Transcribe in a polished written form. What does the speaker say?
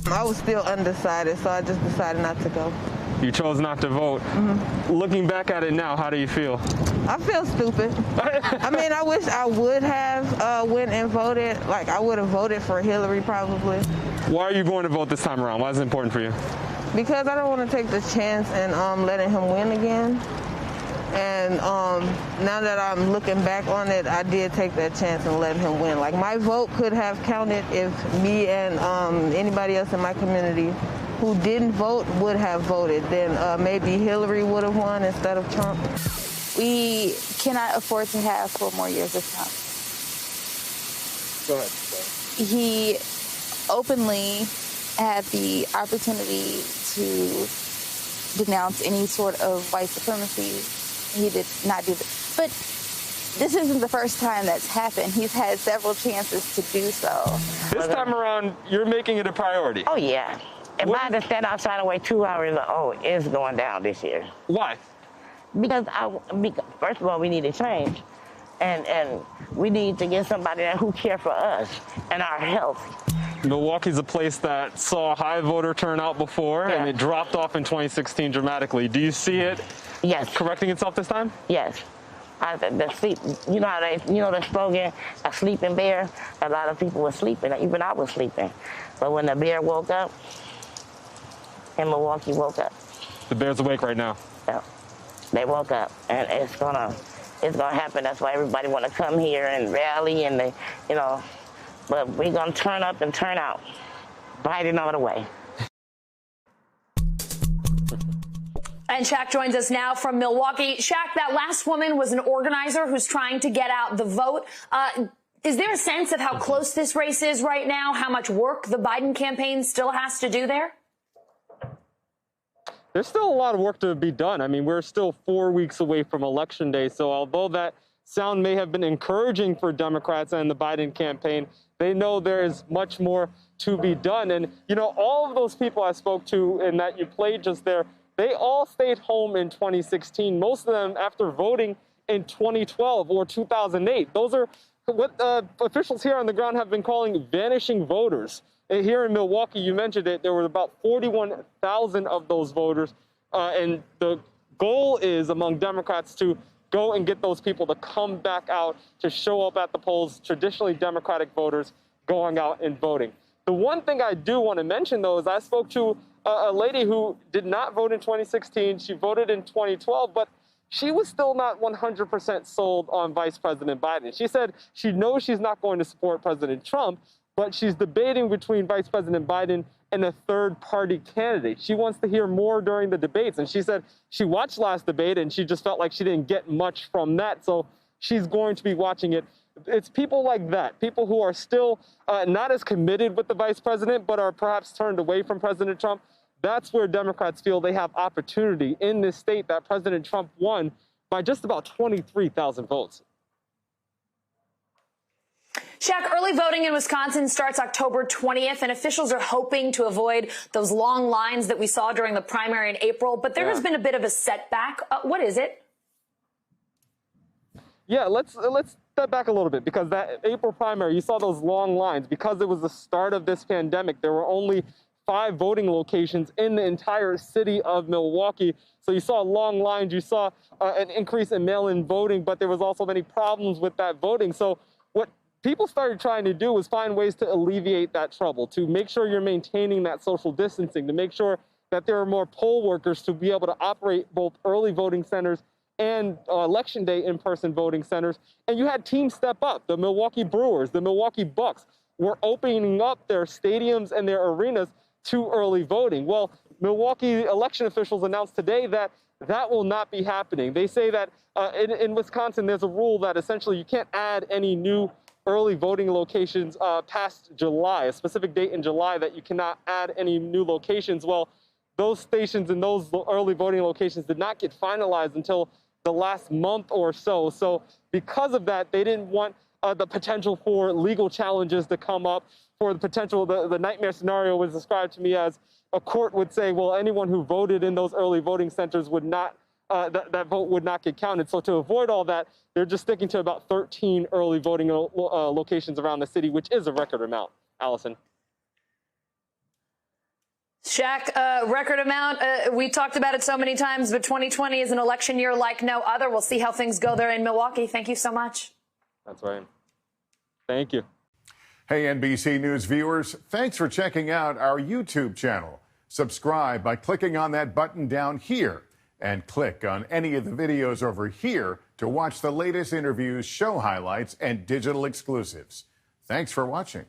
I was still undecided, so I just decided not to go. You chose not to vote. Looking back at it now, how do you feel? I feel stupid. I mean, I wish I would have went and voted. Like, I would have voted for Hillary probably. Why are you going to vote this time around? Why is it important for you? Because I don't want to take the chance and letting him win again. And now that I'm looking back on it, I did take that chance and let him win. Like, my vote could have counted if me and anybody else in my community who didn't vote would have voted. Then maybe Hillary would have won instead of Trump. We cannot afford to have 4 more years of Trump. Go ahead. He openly had the opportunity to denounce any sort of white supremacy. He did not do that. But this isn't the first time that's happened. He's had several chances to do so. This time around, you're making it a priority. Oh, yeah. And mine to stand outside and wait 2 hours is going down this year. Why? Because first of all, we need to change. And we need to get somebody there who cares for us and our health. Milwaukee's a place that saw a high voter turnout before, and it dropped off in 2016 dramatically. Do you see it correcting itself this time? Yes. You know how the slogan, a sleeping bear? A lot of people were sleeping. Even I was sleeping. But when the bear woke up, and Milwaukee woke up. The bear's awake right now. Yeah. They woke up, and it's gonna happen. That's why everybody want to come here and rally, and but we're gonna turn up and turn out, Biden all the way. And Shaq joins us now from Milwaukee. Shaq, that last woman was an organizer who's trying to get out the vote. Is there a sense of how close this race is right now? How much work the Biden campaign still has to do there? There's still a lot of work to be done. I mean, we're still 4 weeks away from Election Day. So although that sound may have been encouraging for Democrats and the Biden campaign, they know there is much more to be done. And, all of those people I spoke to and that you played just there, they all stayed home in 2016, most of them after voting in 2012 or 2008. Those are what officials here on the ground have been calling vanishing voters. Here in Milwaukee, you mentioned it, there were about 41,000 of those voters. And the goal is among Democrats to go and get those people to come back out to show up at the polls, traditionally Democratic voters going out and voting. The one thing I do want to mention, though, is I spoke to a lady who did not vote in 2016. She voted in 2012, but she was still not 100% sold on Vice President Biden. She said she knows she's not going to support President Trump, but she's debating between Vice President Biden and a third-party candidate. She wants to hear more during the debates. And she said she watched last debate and she just felt like she didn't get much from that. So she's going to be watching it. It's people like that, people who are still not as committed with the vice president, but are perhaps turned away from President Trump. That's where Democrats feel they have opportunity in this state that President Trump won by just about 23,000 votes. Shaq, early voting in Wisconsin starts October 20th, and officials are hoping to avoid those long lines that we saw during the primary in April. But there has been a bit of a setback. What is it? Yeah, let's step back a little bit, because that April primary, you saw those long lines. Because it was the start of this pandemic, there were only 5 voting locations in the entire city of Milwaukee. So you saw long lines, you saw an increase in mail-in voting, but there was also many problems with that voting. So what people started trying to do was find ways to alleviate that trouble, to make sure you're maintaining that social distancing, to make sure that there are more poll workers to be able to operate both early voting centers and Election Day in-person voting centers. And you had teams step up. The Milwaukee Brewers, the Milwaukee Bucks were opening up their stadiums and their arenas to early voting. Well, Milwaukee election officials announced today that that will not be happening. They say that in Wisconsin, there's a rule that essentially you can't add any new early voting locations past July, a specific date in July that you cannot add any new locations. Well, those stations and those early voting locations did not get finalized until the last month or so. So because of that, they didn't want the potential for legal challenges to come up, for the potential, the nightmare scenario was described to me as a court would say, well, anyone who voted in those early voting centers would not, that vote would not get counted. So to avoid all that, they're just sticking to about 13 early voting locations around the city, which is a record amount. Allison. Shaq, record amount. We talked about it so many times, but 2020 is an election year like no other. We'll see how things go there in Milwaukee. Thank you so much. That's right. Thank you. Hey, NBC News viewers, thanks for checking out our YouTube channel. Subscribe by clicking on that button down here and click on any of the videos over here to watch the latest interviews, show highlights, and digital exclusives. Thanks for watching.